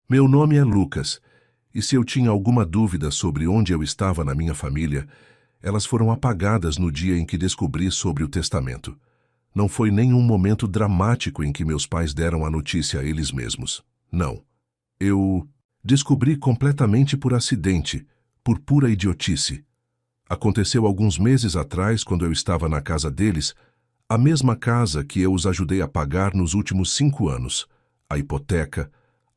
Meu nome é Lucas, e se eu tinha alguma dúvida sobre onde eu estava na minha família, elas foram apagadas no dia em que descobri sobre o testamento. Não foi nenhum momento dramático em que meus pais deram a notícia a eles mesmos. Não. Eu descobri completamente por acidente, por pura idiotice. Aconteceu alguns meses atrás, quando eu estava na casa deles, a mesma casa que eu os ajudei a pagar nos últimos 5 anos, a hipoteca,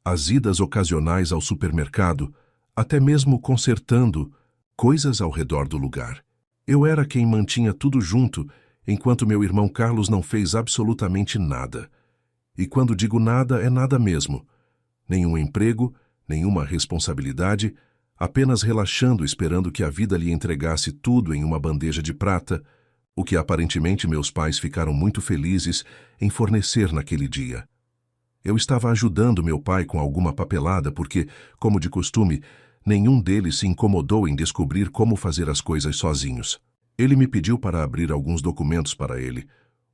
as idas ocasionais ao supermercado, até mesmo consertando coisas ao redor do lugar. Eu era quem mantinha tudo junto, enquanto meu irmão Carlos não fez absolutamente nada. E quando digo nada, é nada mesmo. Nenhum emprego, nenhuma responsabilidade, apenas relaxando esperando que a vida lhe entregasse tudo em uma bandeja de prata, o que aparentemente meus pais ficaram muito felizes em fornecer naquele dia. Eu estava ajudando meu pai com alguma papelada porque, como de costume, nenhum deles se incomodou em descobrir como fazer as coisas sozinhos. Ele me pediu para abrir alguns documentos para ele,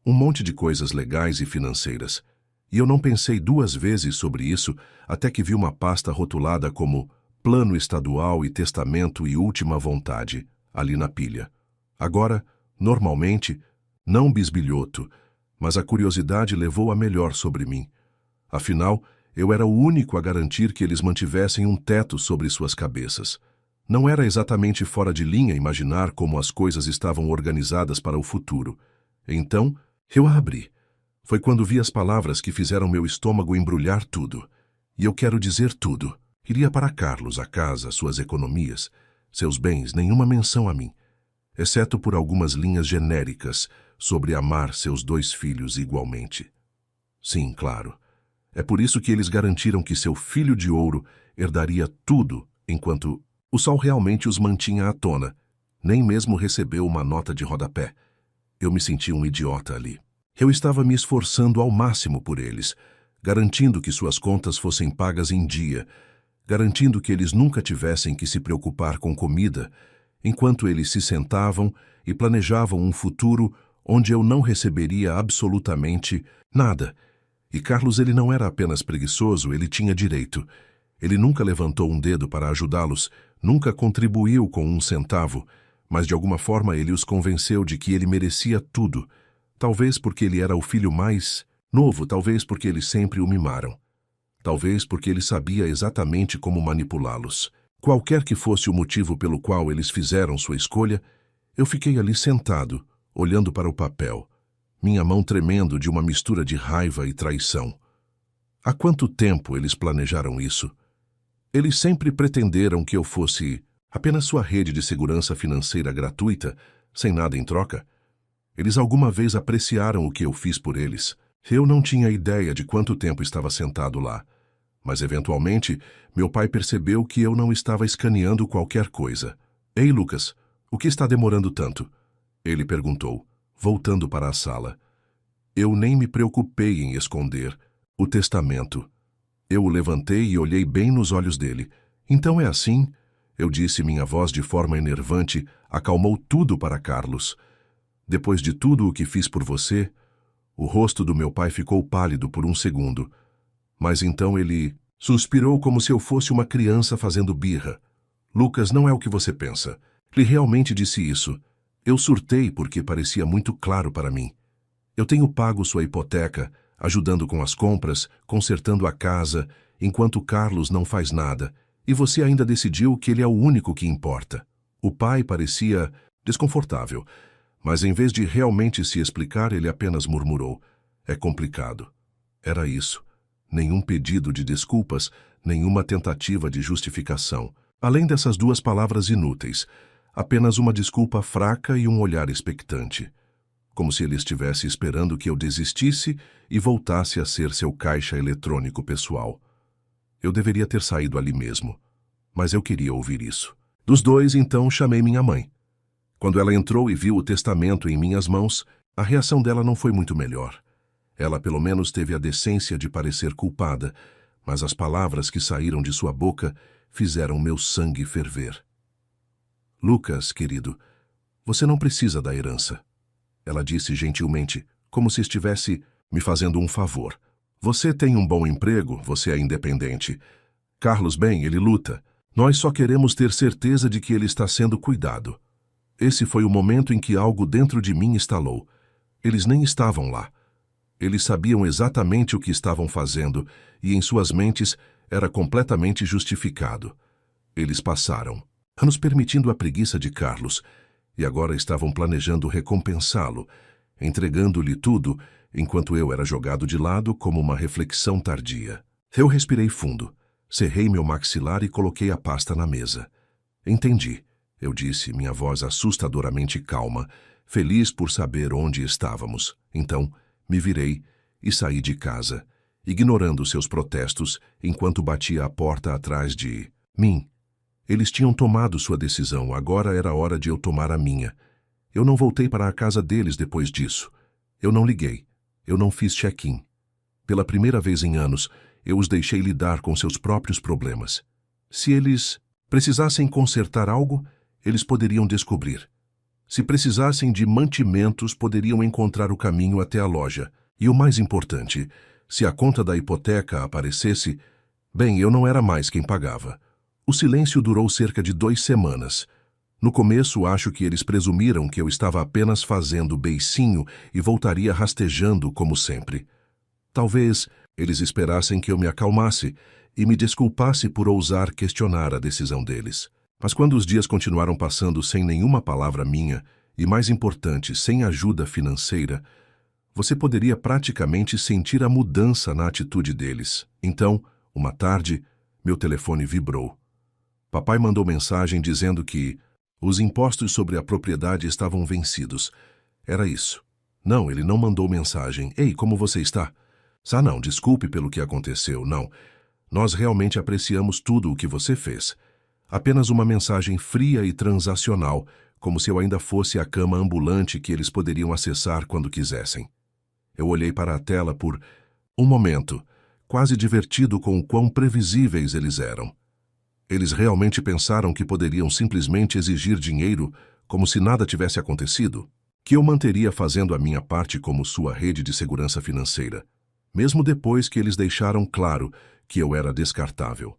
um monte de coisas legais e financeiras. E eu não pensei 2 vezes sobre isso até que vi uma pasta rotulada como Plano Estadual e Testamento e Última Vontade, ali na pilha. Agora, normalmente, não bisbilhoto, mas a curiosidade levou a melhor sobre mim. Afinal, eu era o único a garantir que eles mantivessem um teto sobre suas cabeças. Não era exatamente fora de linha imaginar como as coisas estavam organizadas para o futuro. Então, eu a abri. Foi quando vi as palavras que fizeram meu estômago embrulhar tudo. E eu quero dizer tudo. Iria para Carlos, a casa, suas economias, seus bens, nenhuma menção a mim, exceto por algumas linhas genéricas sobre amar seus 2 filhos igualmente. Sim, claro. É por isso que eles garantiram que seu filho de ouro herdaria tudo, enquanto o sol realmente os mantinha à tona. Nem mesmo recebeu uma nota de rodapé. Eu me senti um idiota ali. Eu estava me esforçando ao máximo por eles, garantindo que suas contas fossem pagas em dia, garantindo que eles nunca tivessem que se preocupar com comida, enquanto eles se sentavam e planejavam um futuro onde eu não receberia absolutamente nada. E Carlos, ele não era apenas preguiçoso, ele tinha direito. Ele nunca levantou um dedo para ajudá-los, nunca contribuiu com 1 centavo, mas de alguma forma ele os convenceu de que ele merecia tudo. Talvez porque ele era o filho mais novo, talvez porque eles sempre o mimaram. Talvez porque ele sabia exatamente como manipulá-los. Qualquer que fosse o motivo pelo qual eles fizeram sua escolha, eu fiquei ali sentado, olhando para o papel, minha mão tremendo de uma mistura de raiva e traição. Há quanto tempo eles planejaram isso? Eles sempre pretenderam que eu fosse apenas sua rede de segurança financeira gratuita, sem nada em troca. Eles alguma vez apreciaram o que eu fiz por eles. Eu não tinha ideia de quanto tempo estava sentado lá. Mas, eventualmente, meu pai percebeu que eu não estava escaneando qualquer coisa. Ei, Lucas, o que está demorando tanto? Ele perguntou, voltando para a sala. Eu nem me preocupei em esconder o testamento. Eu o levantei e olhei bem nos olhos dele. Então é assim? Eu disse, minha voz de forma enervante acalmou tudo para Carlos. Depois de tudo o que fiz por você, o rosto do meu pai ficou pálido por 1 segundo. Mas então ele suspirou como se eu fosse uma criança fazendo birra. Lucas, não é o que você pensa. Ele realmente disse isso. Eu surtei porque parecia muito claro para mim. Eu tenho pago sua hipoteca, ajudando com as compras, consertando a casa, enquanto Carlos não faz nada, e você ainda decidiu que ele é o único que importa. O pai parecia desconfortável, mas em vez de realmente se explicar, ele apenas murmurou. É complicado. Era isso. Nenhum pedido de desculpas, nenhuma tentativa de justificação. Além dessas 2 palavras inúteis, apenas uma desculpa fraca e um olhar expectante. Como se ele estivesse esperando que eu desistisse e voltasse a ser seu caixa eletrônico pessoal. Eu deveria ter saído ali mesmo, mas eu queria ouvir isso. Dos 2, então, chamei minha mãe. Quando ela entrou e viu o testamento em minhas mãos, a reação dela não foi muito melhor. Ela pelo menos teve a decência de parecer culpada, mas as palavras que saíram de sua boca fizeram meu sangue ferver. Lucas, querido, você não precisa da herança. Ela disse gentilmente, como se estivesse me fazendo um favor. Você tem um bom emprego, você é independente. Carlos, bem, ele luta. Nós só queremos ter certeza de que ele está sendo cuidado. Esse foi o momento em que algo dentro de mim estalou. Eles nem estavam lá. Eles sabiam exatamente o que estavam fazendo e em suas mentes era completamente justificado. Eles passaram, anos permitindo a preguiça de Carlos, e agora estavam planejando recompensá-lo, entregando-lhe tudo, enquanto eu era jogado de lado como uma reflexão tardia. Eu respirei fundo, cerrei meu maxilar e coloquei a pasta na mesa. Entendi, eu disse, minha voz assustadoramente calma, feliz por saber onde estávamos. Então, me virei e saí de casa, ignorando seus protestos enquanto batia a porta atrás de mim. Eles tinham tomado sua decisão, agora era hora de eu tomar a minha. Eu não voltei para a casa deles depois disso. Eu não liguei. Eu não fiz check-in. Pela primeira vez em anos, eu os deixei lidar com seus próprios problemas. Se eles precisassem consertar algo, eles poderiam descobrir. Se precisassem de mantimentos, poderiam encontrar o caminho até a loja. E o mais importante, se a conta da hipoteca aparecesse, bem, eu não era mais quem pagava. O silêncio durou cerca de 2 semanas. No começo, acho que eles presumiram que eu estava apenas fazendo beicinho e voltaria rastejando como sempre. Talvez eles esperassem que eu me acalmasse e me desculpasse por ousar questionar a decisão deles. Mas quando os dias continuaram passando sem nenhuma palavra minha, e mais importante, sem ajuda financeira, você poderia praticamente sentir a mudança na atitude deles. Então, uma tarde, meu telefone vibrou. Papai mandou mensagem dizendo que os impostos sobre a propriedade estavam vencidos. Era isso. Não, ele não mandou mensagem. Ei, como você está? Não, desculpe pelo que aconteceu, não. Nós realmente apreciamos tudo o que você fez. Apenas uma mensagem fria e transacional, como se eu ainda fosse a cama ambulante que eles poderiam acessar quando quisessem. Eu olhei para a tela por um momento, quase divertido com o quão previsíveis eles eram. Eles realmente pensaram que poderiam simplesmente exigir dinheiro como se nada tivesse acontecido? Que eu manteria fazendo a minha parte como sua rede de segurança financeira, mesmo depois que eles deixaram claro que eu era descartável.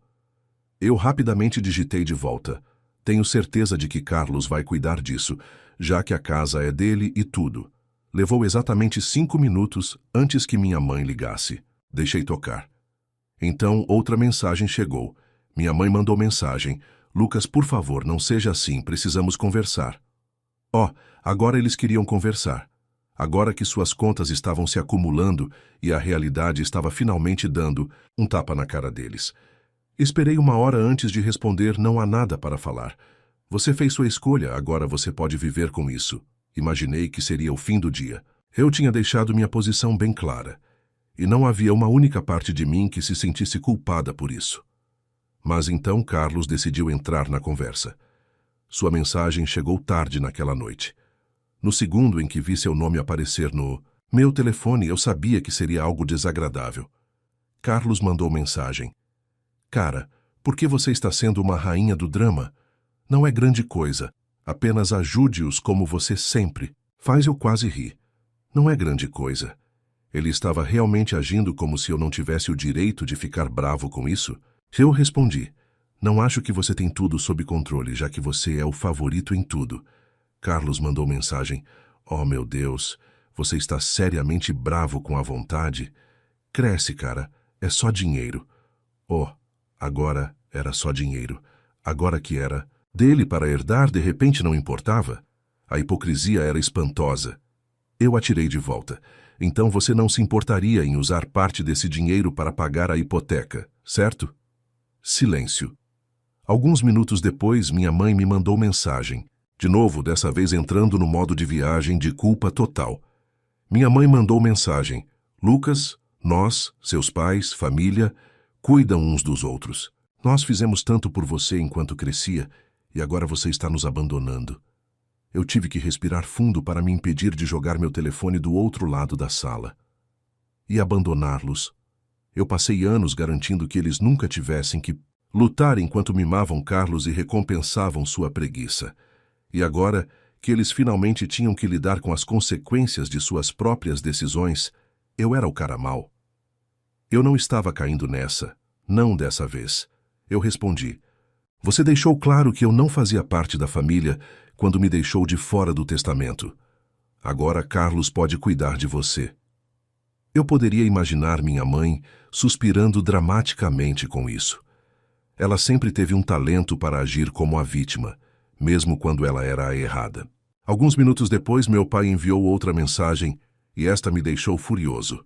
Eu rapidamente digitei de volta. Tenho certeza de que Carlos vai cuidar disso, já que a casa é dele e tudo. Levou exatamente 5 minutos antes que minha mãe ligasse. Deixei tocar. Então, outra mensagem chegou. Minha mãe mandou mensagem. Lucas, por favor, não seja assim, precisamos conversar. Agora eles queriam conversar. Agora que suas contas estavam se acumulando e a realidade estava finalmente dando um tapa na cara deles. Esperei 1 hora antes de responder, não há nada para falar. Você fez sua escolha, agora você pode viver com isso. Imaginei que seria o fim do dia. Eu tinha deixado minha posição bem clara. E não havia uma única parte de mim que se sentisse culpada por isso. Mas então Carlos decidiu entrar na conversa. Sua mensagem chegou tarde naquela noite. No segundo em que vi seu nome aparecer no meu telefone, eu sabia que seria algo desagradável. Carlos mandou mensagem. Cara, por que você está sendo uma rainha do drama? Não é grande coisa. Apenas ajude-os como você sempre. Faz eu quase rir. Não é grande coisa. Ele estava realmente agindo como se eu não tivesse o direito de ficar bravo com isso? Eu respondi. Não acho que você tem tudo sob controle, já que você é o favorito em tudo. Carlos mandou mensagem. Oh, meu Deus, você está seriamente bravo com a vontade? Cresce, cara. É só dinheiro. Agora era só dinheiro. Agora que era dele para herdar, de repente não importava? A hipocrisia era espantosa. Eu atirei de volta. Então você não se importaria em usar parte desse dinheiro para pagar a hipoteca, certo? Silêncio. Alguns minutos depois, minha mãe me mandou mensagem. De novo, dessa vez entrando no modo de viagem de culpa total. Minha mãe mandou mensagem. Lucas, nós, seus pais, família, cuidam uns dos outros. Nós fizemos tanto por você enquanto crescia, e agora você está nos abandonando. Eu tive que respirar fundo para me impedir de jogar meu telefone do outro lado da sala. E abandoná-los. Eu passei anos garantindo que eles nunca tivessem que lutar enquanto mimavam Carlos e recompensavam sua preguiça. E agora, que eles finalmente tinham que lidar com as consequências de suas próprias decisões, eu era o cara mau. Eu não estava caindo nessa, não dessa vez. Eu respondi: Você deixou claro que eu não fazia parte da família quando me deixou de fora do testamento. Agora Carlos pode cuidar de você. Eu poderia imaginar minha mãe suspirando dramaticamente com isso. Ela sempre teve um talento para agir como a vítima, mesmo quando ela era a errada. Alguns minutos depois, meu pai enviou outra mensagem e esta me deixou furioso.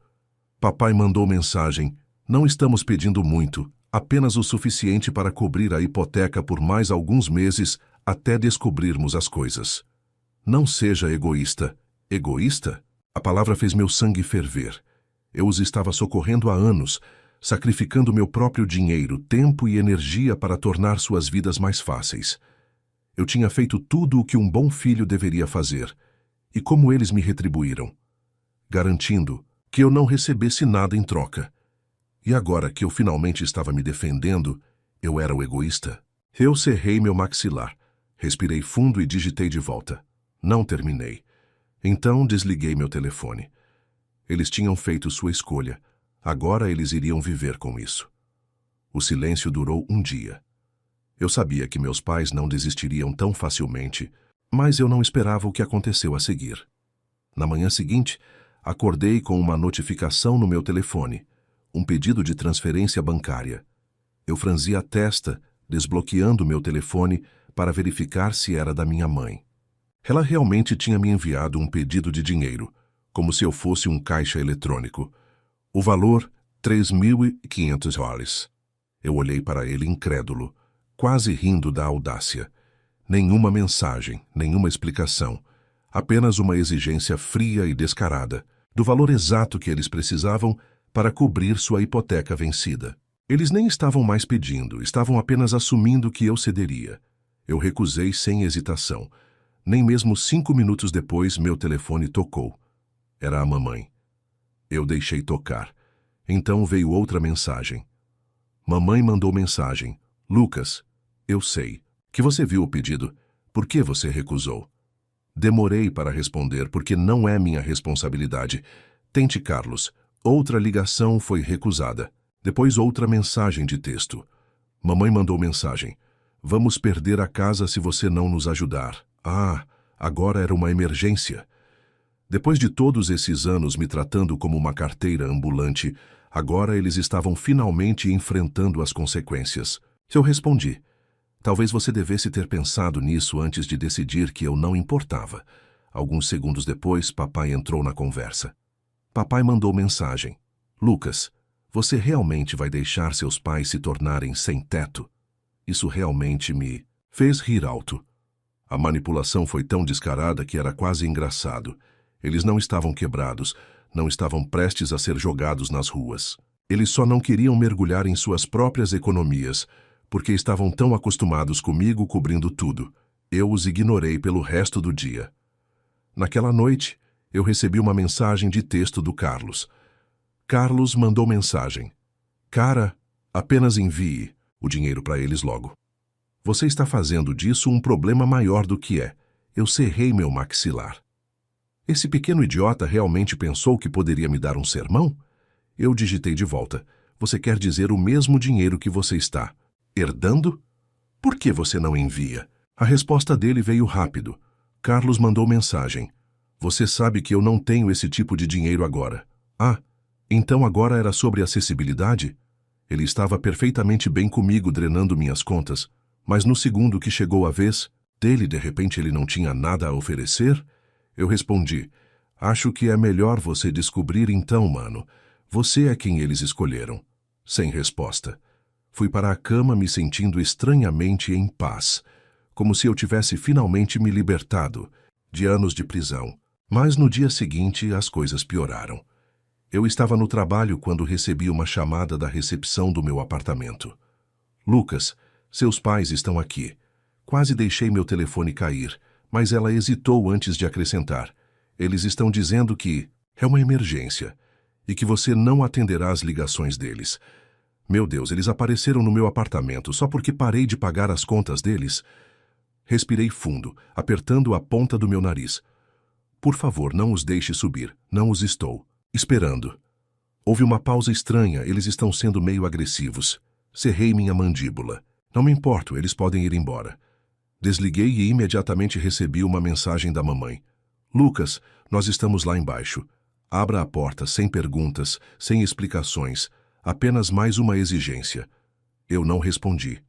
Papai mandou mensagem: Não estamos pedindo muito, apenas o suficiente para cobrir a hipoteca por mais alguns meses até descobrirmos as coisas. Não seja egoísta. Egoísta? A palavra fez meu sangue ferver. Eu os estava socorrendo há anos, sacrificando meu próprio dinheiro, tempo e energia para tornar suas vidas mais fáceis. Eu tinha feito tudo o que um bom filho deveria fazer. E como eles me retribuíram? Garantindo que eu não recebesse nada em troca. E agora que eu finalmente estava me defendendo, eu era o egoísta? Eu cerrei meu maxilar, respirei fundo e digitei de volta. Não terminei. Então desliguei meu telefone. Eles tinham feito sua escolha. Agora eles iriam viver com isso. O silêncio durou um dia. Eu sabia que meus pais não desistiriam tão facilmente, mas eu não esperava o que aconteceu a seguir. Na manhã seguinte, acordei com uma notificação no meu telefone, um pedido de transferência bancária. Eu franzi a testa, desbloqueando meu telefone para verificar se era da minha mãe. Ela realmente tinha me enviado um pedido de dinheiro, como se eu fosse um caixa eletrônico. O valor, $3.500. Eu olhei para ele incrédulo, quase rindo da audácia. Nenhuma mensagem, nenhuma explicação. Apenas uma exigência fria e descarada, do valor exato que eles precisavam para cobrir sua hipoteca vencida. Eles nem estavam mais pedindo, estavam apenas assumindo que eu cederia. Eu recusei sem hesitação. Nem mesmo 5 minutos depois, meu telefone tocou. Era a mamãe. Eu deixei tocar. Então veio outra mensagem. Mamãe mandou mensagem. Lucas, eu sei que você viu o pedido. Por que você recusou? Demorei para responder porque não é minha responsabilidade. Tente, Carlos. Outra ligação foi recusada. Depois outra mensagem de texto. Mamãe mandou mensagem. Vamos perder a casa se você não nos ajudar. Ah, agora era uma emergência. Depois de todos esses anos me tratando como uma carteira ambulante, agora eles estavam finalmente enfrentando as consequências. Eu respondi: Talvez você devesse ter pensado nisso antes de decidir que eu não importava. Alguns segundos depois, papai entrou na conversa. Papai mandou mensagem. Lucas, você realmente vai deixar seus pais se tornarem sem teto? Isso realmente me fez rir alto. A manipulação foi tão descarada que era quase engraçado. Eles não estavam quebrados, não estavam prestes a ser jogados nas ruas. Eles só não queriam mergulhar em suas próprias economias, porque estavam tão acostumados comigo cobrindo tudo. Eu os ignorei pelo resto do dia. Naquela noite, eu recebi uma mensagem de texto do Carlos. Carlos mandou mensagem. Cara, apenas envie o dinheiro para eles logo. Você está fazendo disso um problema maior do que é. Eu cerrei meu maxilar. Esse pequeno idiota realmente pensou que poderia me dar um sermão? Eu digitei de volta. Você quer dizer o mesmo dinheiro que você está herdando? Por que você não envia? A resposta dele veio rápido. Carlos mandou mensagem. Você sabe que eu não tenho esse tipo de dinheiro agora. Ah, então agora era sobre acessibilidade? Ele estava perfeitamente bem comigo drenando minhas contas, mas no segundo que chegou a vez dele, de repente ele não tinha nada a oferecer? Eu respondi: Acho que é melhor você descobrir então, mano. Você é quem eles escolheram. Sem resposta. Fui para a cama me sentindo estranhamente em paz, como se eu tivesse finalmente me libertado de anos de prisão. Mas no dia seguinte as coisas pioraram. Eu estava no trabalho quando recebi uma chamada da recepção do meu apartamento. Lucas, seus pais estão aqui. Quase deixei meu telefone cair, mas ela hesitou antes de acrescentar. Eles estão dizendo que é uma emergência e que você não atenderá as ligações deles. Meu Deus, eles apareceram no meu apartamento só porque parei de pagar as contas deles? Respirei fundo, apertando a ponta do meu nariz. Por favor, não os deixe subir. Não os estou esperando. Houve uma pausa estranha, eles estão sendo meio agressivos. Cerrei minha mandíbula. Não me importo, eles podem ir embora. Desliguei e imediatamente recebi uma mensagem da mamãe. Lucas, nós estamos lá embaixo. Abra a porta sem perguntas, sem explicações, apenas mais uma exigência. Eu não respondi.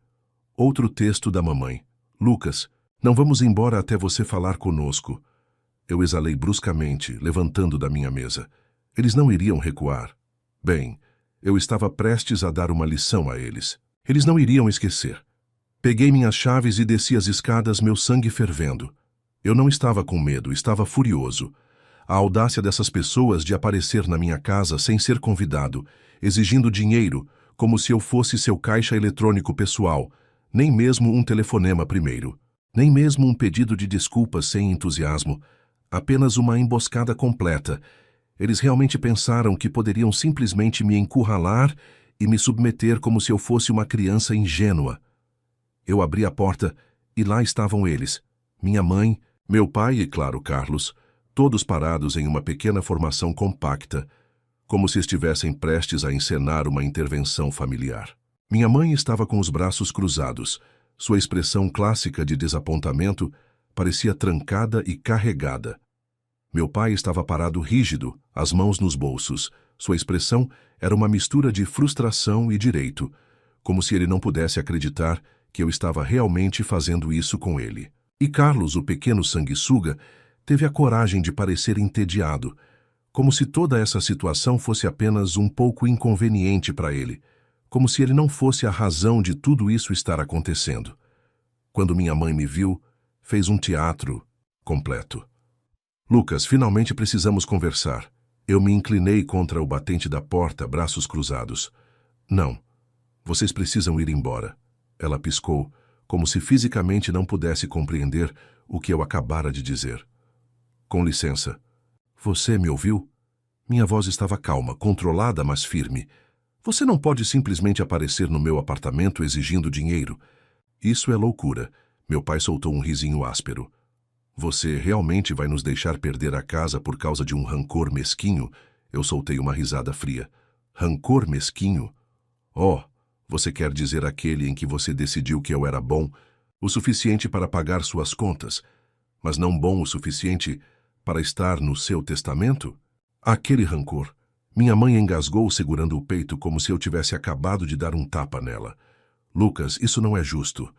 Outro texto da mamãe. Lucas, não vamos embora até você falar conosco. Eu exalei bruscamente, levantando da minha mesa. Eles não iriam recuar. Bem, eu estava prestes a dar uma lição a eles. Eles não iriam esquecer. Peguei minhas chaves e desci as escadas, meu sangue fervendo. Eu não estava com medo, estava furioso. A audácia dessas pessoas de aparecer na minha casa sem ser convidado, exigindo dinheiro, como se eu fosse seu caixa eletrônico pessoal, nem mesmo um telefonema primeiro, nem mesmo um pedido de desculpas sem entusiasmo, apenas uma emboscada completa. Eles realmente pensaram que poderiam simplesmente me encurralar e me submeter como se eu fosse uma criança ingênua. Eu abri a porta e lá estavam eles, minha mãe, meu pai e, claro, Carlos, todos parados em uma pequena formação compacta, como se estivessem prestes a encenar uma intervenção familiar. Minha mãe estava com os braços cruzados. Sua expressão clássica de desapontamento parecia trancada e carregada. Meu pai estava parado rígido, as mãos nos bolsos. Sua expressão era uma mistura de frustração e direito, como se ele não pudesse acreditar que eu estava realmente fazendo isso com ele. E Carlos, o pequeno sanguessuga, teve a coragem de parecer entediado, como se toda essa situação fosse apenas um pouco inconveniente para ele, como se ele não fosse a razão de tudo isso estar acontecendo. Quando minha mãe me viu, fez um teatro completo. Lucas, finalmente precisamos conversar. Eu me inclinei contra o batente da porta, braços cruzados. Não, vocês precisam ir embora. Ela piscou, como se fisicamente não pudesse compreender o que eu acabara de dizer. Com licença. Você me ouviu? Minha voz estava calma, controlada, mas firme. Você não pode simplesmente aparecer no meu apartamento exigindo dinheiro. Isso é loucura. Meu pai soltou um risinho áspero. Você realmente vai nos deixar perder a casa por causa de um rancor mesquinho? Eu soltei uma risada fria. Rancor mesquinho? Oh, você quer dizer aquele em que você decidiu que eu era bom o suficiente para pagar suas contas, mas não bom o suficiente para estar no seu testamento? Aquele rancor. Minha mãe engasgou segurando o peito como se eu tivesse acabado de dar um tapa nela. Lucas, isso não é justo.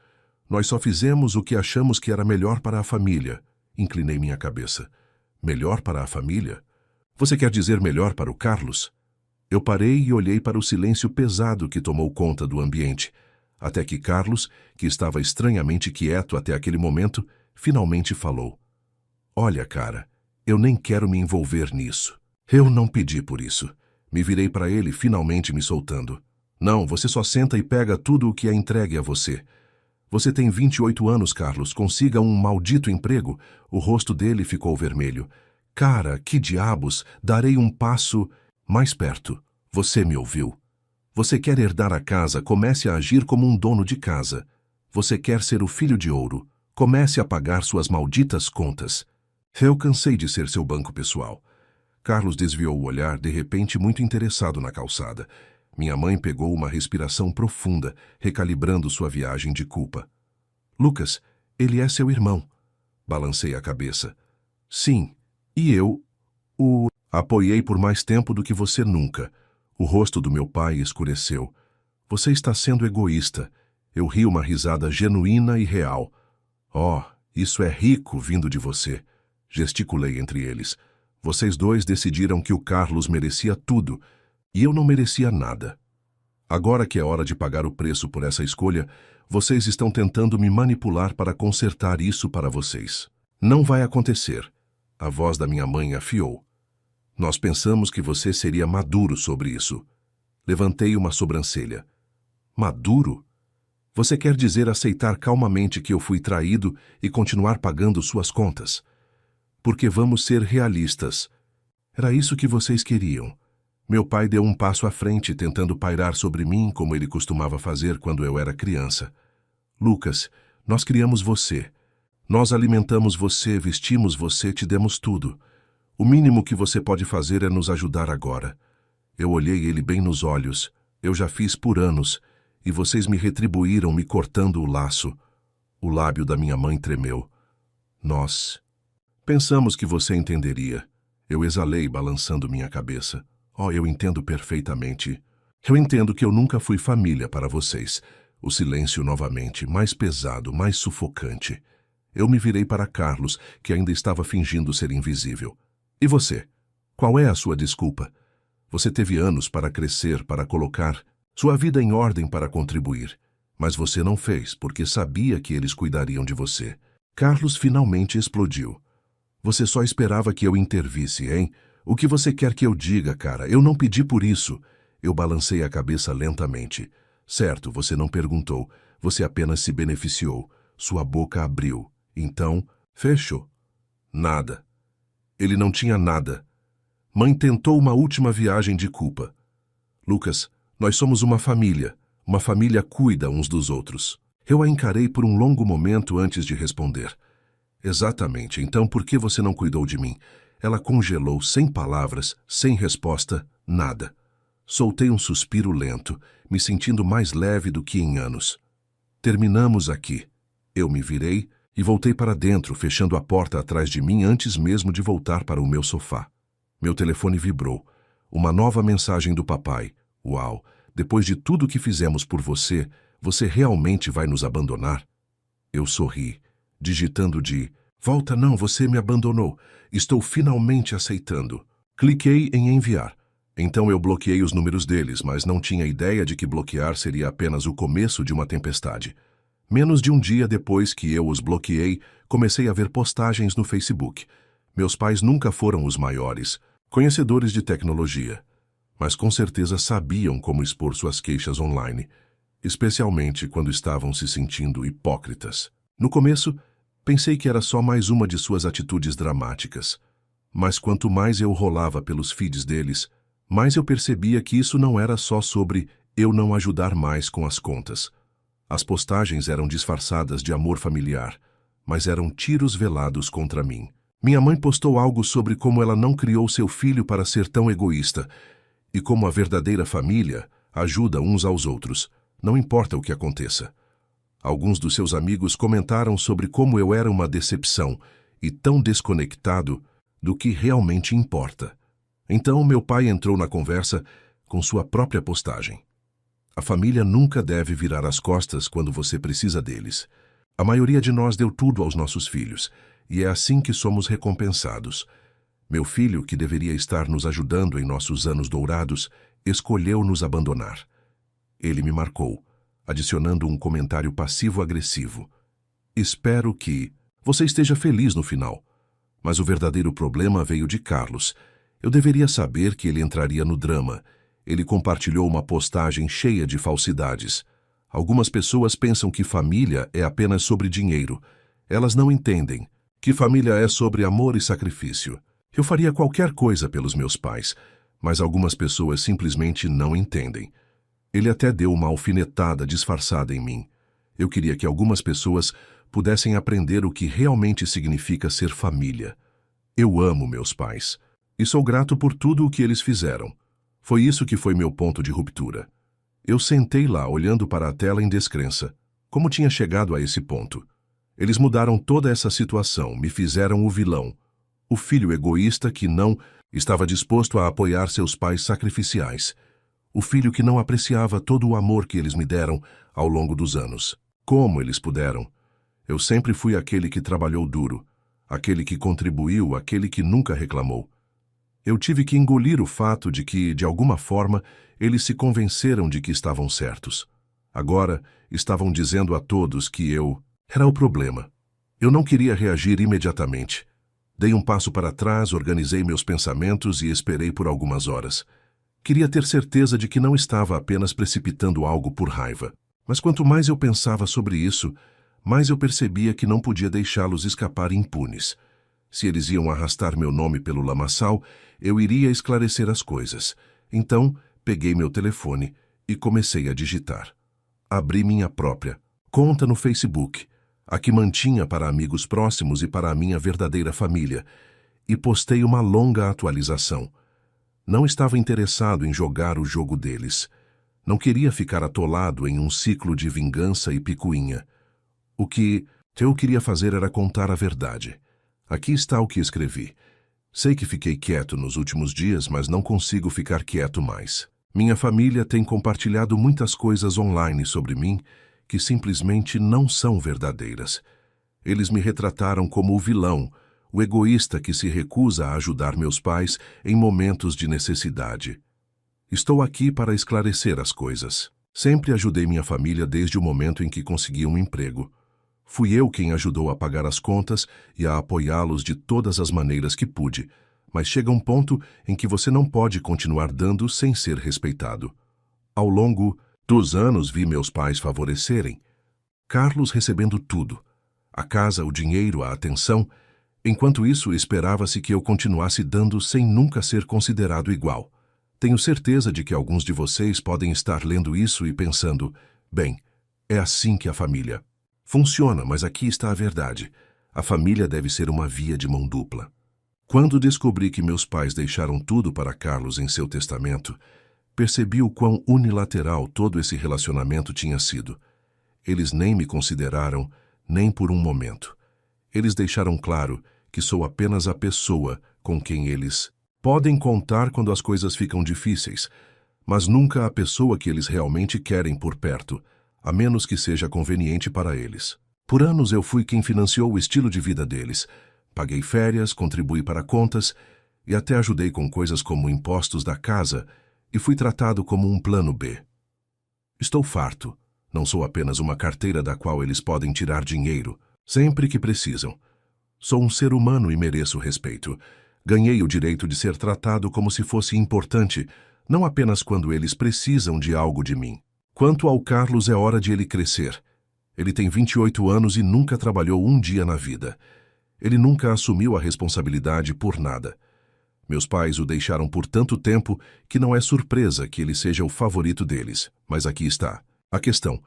Nós só fizemos o que achamos que era melhor para a família. Inclinei minha cabeça. Melhor para a família? Você quer dizer melhor para o Carlos? Eu parei e olhei para o silêncio pesado que tomou conta do ambiente, até que Carlos, que estava estranhamente quieto até aquele momento, finalmente falou. Olha, cara, eu nem quero me envolver nisso. Eu não pedi por isso. Me virei para ele, finalmente me soltando. Não, você só senta e pega tudo o que é entregue a você. Você tem 28 anos, Carlos. Consiga um maldito emprego. O rosto dele ficou vermelho. Cara, que diabos, darei um passo mais perto. Você me ouviu. Você quer herdar a casa, comece a agir como um dono de casa. Você quer ser o filho de ouro, comece a pagar suas malditas contas. Eu cansei de ser seu banco pessoal. Carlos desviou o olhar, de repente muito interessado na calçada. Minha mãe pegou uma respiração profunda, recalibrando sua viagem de culpa. Lucas, ele é seu irmão. Balancei a cabeça. Sim, e eu o apoiei por mais tempo do que você nunca. O rosto do meu pai escureceu. Você está sendo egoísta. Eu ri uma risada genuína e real. Oh, isso é rico vindo de você. Gesticulei entre eles. Vocês dois decidiram que o Carlos merecia tudo, e eu não merecia nada. Agora que é hora de pagar o preço por essa escolha, vocês estão tentando me manipular para consertar isso para vocês. Não vai acontecer. A voz da minha mãe afiou. Nós pensamos que você seria maduro sobre isso. Levantei uma sobrancelha. Maduro? Você quer dizer aceitar calmamente que eu fui traído e continuar pagando suas contas? Porque vamos ser realistas. Era isso que vocês queriam. Meu pai deu um passo à frente, tentando pairar sobre mim como ele costumava fazer quando eu era criança. Lucas, nós criamos você. Nós alimentamos você, vestimos você, te demos tudo. O mínimo que você pode fazer é nos ajudar agora. Eu olhei ele bem nos olhos. Eu já fiz por anos. e vocês me retribuíram me cortando o laço. O lábio da minha mãe tremeu. Nós pensamos que você entenderia. Eu exalei, balançando minha cabeça. Oh, eu entendo perfeitamente. Eu entendo que eu nunca fui família para vocês. O silêncio novamente, mais pesado, mais sufocante. Eu me virei para Carlos, que ainda estava fingindo ser invisível. E você? Qual é a sua desculpa? Você teve anos para crescer, para colocar sua vida em ordem para contribuir. Mas você não fez, porque sabia que eles cuidariam de você. Carlos finalmente explodiu. Você só esperava que eu intervisse, hein? O que você quer que eu diga, cara? Eu não pedi por isso. Eu balancei a cabeça lentamente. Certo, você não perguntou. Você apenas se beneficiou. Sua boca abriu. Então, fechou. Nada. Ele não tinha nada. Mãe tentou uma última viagem de culpa. Lucas, nós somos uma família. Uma família cuida uns dos outros. Eu a encarei por um longo momento antes de responder. Exatamente, então por que você não cuidou de mim? Ela congelou, sem palavras, sem resposta, nada. Soltei um suspiro lento, me sentindo mais leve do que em anos. Terminamos aqui. Eu me virei e voltei para dentro, fechando a porta atrás de mim antes mesmo de voltar para o meu sofá. Meu telefone vibrou. Uma nova mensagem do papai. Uau, depois de tudo que fizemos por você, você realmente vai nos abandonar? Eu sorri, digitando volta não, você me abandonou. Estou finalmente aceitando. Cliquei em enviar. Então eu bloqueei os números deles, mas não tinha ideia de que bloquear seria apenas o começo de uma tempestade. Menos de um dia depois que eu os bloqueei, comecei a ver postagens no Facebook. Meus pais nunca foram os maiores conhecedores de tecnologia, mas com certeza sabiam como expor suas queixas online, especialmente quando estavam se sentindo hipócritas. No começo, pensei que era só mais uma de suas atitudes dramáticas, mas quanto mais eu rolava pelos feeds deles, mais eu percebia que isso não era só sobre eu não ajudar mais com as contas. As postagens eram disfarçadas de amor familiar, mas eram tiros velados contra mim. Minha mãe postou algo sobre como ela não criou seu filho para ser tão egoísta e como a verdadeira família ajuda uns aos outros, não importa o que aconteça. Alguns dos seus amigos comentaram sobre como eu era uma decepção e tão desconectado do que realmente importa. Então meu pai entrou na conversa com sua própria postagem. A família nunca deve virar as costas quando você precisa deles. A maioria de nós deu tudo aos nossos filhos, e é assim que somos recompensados. Meu filho, que deveria estar nos ajudando em nossos anos dourados, escolheu nos abandonar. Ele me marcou, adicionando um comentário passivo-agressivo. Espero que você esteja feliz no final. Mas o verdadeiro problema veio de Carlos. Eu deveria saber que ele entraria no drama. Ele compartilhou uma postagem cheia de falsidades. Algumas pessoas pensam que família é apenas sobre dinheiro. Elas não entendem que família é sobre amor e sacrifício. Eu faria qualquer coisa pelos meus pais, mas algumas pessoas simplesmente não entendem. Ele até deu uma alfinetada disfarçada em mim. Eu queria que algumas pessoas pudessem aprender o que realmente significa ser família. Eu amo meus pais e sou grato por tudo o que eles fizeram. Foi isso que foi meu ponto de ruptura. Eu sentei lá, olhando para a tela em descrença. Como tinha chegado a esse ponto? Eles mudaram toda essa situação, me fizeram o vilão. O filho egoísta que não estava disposto a apoiar seus pais sacrificiais. O filho que não apreciava todo o amor que eles me deram ao longo dos anos. Como eles puderam? Eu sempre fui aquele que trabalhou duro, aquele que contribuiu, aquele que nunca reclamou. Eu tive que engolir o fato de que, de alguma forma, eles se convenceram de que estavam certos. Agora, estavam dizendo a todos que eu era o problema. Eu não queria reagir imediatamente. Dei um passo para trás, organizei meus pensamentos e esperei por algumas horas. Queria ter certeza de que não estava apenas precipitando algo por raiva. Mas quanto mais eu pensava sobre isso, mais eu percebia que não podia deixá-los escapar impunes. Se eles iam arrastar meu nome pelo lamaçal, eu iria esclarecer as coisas. Então, peguei meu telefone e comecei a digitar. Abri minha própria conta no Facebook, a que mantinha para amigos próximos e para a minha verdadeira família, e postei uma longa atualização. Não estava interessado em jogar o jogo deles. Não queria ficar atolado em um ciclo de vingança e picuinha. O que eu queria fazer era contar a verdade. Aqui está o que escrevi. Sei que fiquei quieto nos últimos dias, mas não consigo ficar quieto mais. Minha família tem compartilhado muitas coisas online sobre mim que simplesmente não são verdadeiras. Eles me retrataram como o vilão, o egoísta que se recusa a ajudar meus pais em momentos de necessidade. Estou aqui para esclarecer as coisas. Sempre ajudei minha família desde o momento em que consegui um emprego. Fui eu quem ajudou a pagar as contas e a apoiá-los de todas as maneiras que pude, mas chega um ponto em que você não pode continuar dando sem ser respeitado. Ao longo dos anos vi meus pais favorecerem. Carlos recebendo tudo. A casa, o dinheiro, a atenção. Enquanto isso, esperava-se que eu continuasse dando sem nunca ser considerado igual. Tenho certeza de que alguns de vocês podem estar lendo isso e pensando, bem, é assim que a família funciona, mas aqui está a verdade. A família deve ser uma via de mão dupla. Quando descobri que meus pais deixaram tudo para Carlos em seu testamento, percebi o quão unilateral todo esse relacionamento tinha sido. Eles nem me consideraram, nem por um momento. Eles deixaram claro que sou apenas a pessoa com quem eles podem contar quando as coisas ficam difíceis, mas nunca a pessoa que eles realmente querem por perto, a menos que seja conveniente para eles. Por anos eu fui quem financiou o estilo de vida deles. Paguei férias, contribuí para contas e até ajudei com coisas como impostos da casa e fui tratado como um plano B. Estou farto. Não sou apenas uma carteira da qual eles podem tirar dinheiro, sempre que precisam. Sou um ser humano e mereço respeito. Ganhei o direito de ser tratado como se fosse importante, não apenas quando eles precisam de algo de mim. Quanto ao Carlos, é hora de ele crescer. Ele tem 28 anos e nunca trabalhou um dia na vida. Ele nunca assumiu a responsabilidade por nada. Meus pais o deixaram por tanto tempo que não é surpresa que ele seja o favorito deles. Mas aqui está a questão.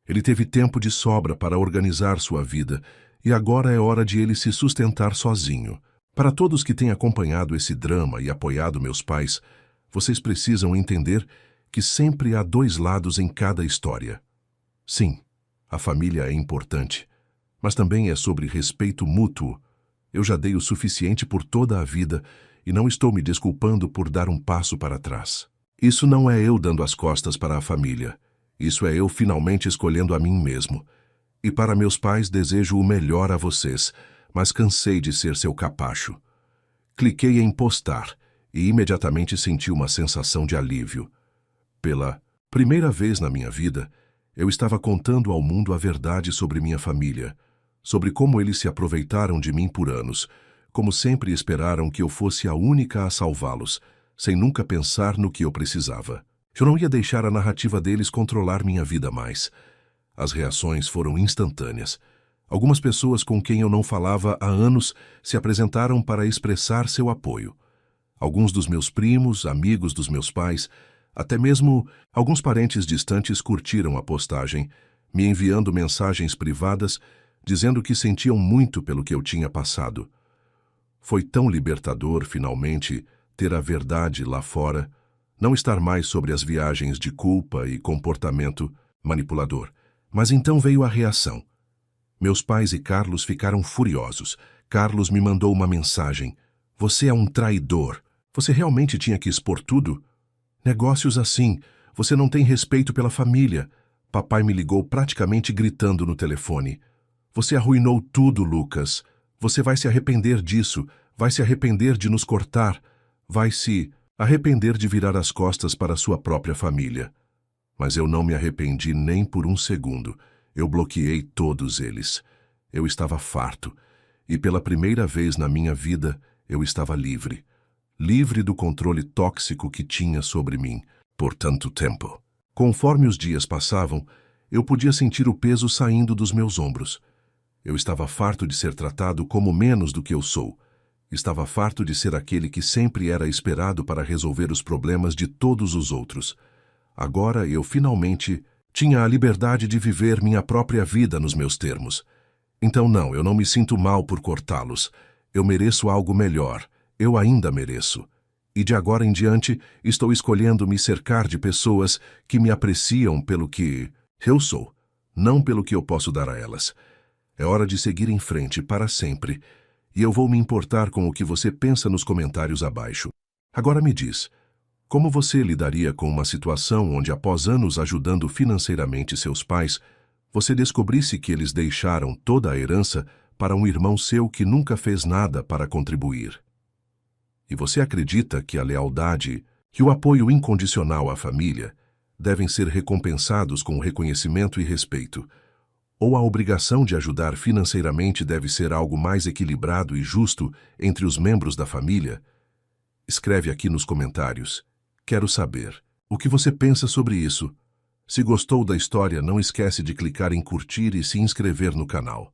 Ele teve tempo de sobra para organizar sua vida e agora é hora de ele se sustentar sozinho. Para todos que têm acompanhado esse drama e apoiado meus pais, vocês precisam entender que sempre há dois lados em cada história. Sim, a família é importante, mas também é sobre respeito mútuo. Eu já dei o suficiente por toda a vida e não estou me desculpando por dar um passo para trás. Isso não é eu dando as costas para a família. Isso é eu finalmente escolhendo a mim mesmo. E para meus pais desejo o melhor a vocês, mas cansei de ser seu capacho. Cliquei em postar e imediatamente senti uma sensação de alívio. Pela primeira vez na minha vida, eu estava contando ao mundo a verdade sobre minha família, sobre como eles se aproveitaram de mim por anos, como sempre esperaram que eu fosse a única a salvá-los, sem nunca pensar no que eu precisava. Eu não ia deixar a narrativa deles controlar minha vida mais. As reações foram instantâneas. Algumas pessoas com quem eu não falava há anos se apresentaram para expressar seu apoio. Alguns dos meus primos, amigos dos meus pais, até mesmo alguns parentes distantes curtiram a postagem, me enviando mensagens privadas, dizendo que sentiam muito pelo que eu tinha passado. Foi tão libertador, finalmente, ter a verdade lá fora, não estar mais sobre as viagens de culpa e comportamento manipulador. Mas então veio a reação. Meus pais e Carlos ficaram furiosos. Carlos me mandou uma mensagem. Você é um traidor. Você realmente tinha que expor tudo? Negócios assim. Você não tem respeito pela família. Papai me ligou praticamente gritando no telefone. Você arruinou tudo, Lucas. Você vai se arrepender disso. Vai se arrepender de nos cortar. Vai se arrepender de virar as costas para sua própria família. Mas eu não me arrependi nem por um segundo. Eu bloqueei todos eles. Eu estava farto. E pela primeira vez na minha vida, eu estava livre. Livre do controle tóxico que tinha sobre mim por tanto tempo. Conforme os dias passavam, eu podia sentir o peso saindo dos meus ombros. Eu estava farto de ser tratado como menos do que eu sou. Estava farto de ser aquele que sempre era esperado para resolver os problemas de todos os outros. Agora eu finalmente tinha a liberdade de viver minha própria vida nos meus termos. Então não, eu não me sinto mal por cortá-los. Eu mereço algo melhor. Eu ainda mereço. E de agora em diante, estou escolhendo me cercar de pessoas que me apreciam pelo que eu sou, não pelo que eu posso dar a elas. É hora de seguir em frente para sempre, e eu vou me importar com o que você pensa nos comentários abaixo. Agora me diz, como você lidaria com uma situação onde, após anos ajudando financeiramente seus pais, você descobrisse que eles deixaram toda a herança para um irmão seu que nunca fez nada para contribuir? E você acredita que a lealdade e o apoio incondicional à família devem ser recompensados com reconhecimento e respeito, ou a obrigação de ajudar financeiramente deve ser algo mais equilibrado e justo entre os membros da família? Escreve aqui nos comentários. Quero saber o que você pensa sobre isso. Se gostou da história, não esquece de clicar em curtir e se inscrever no canal.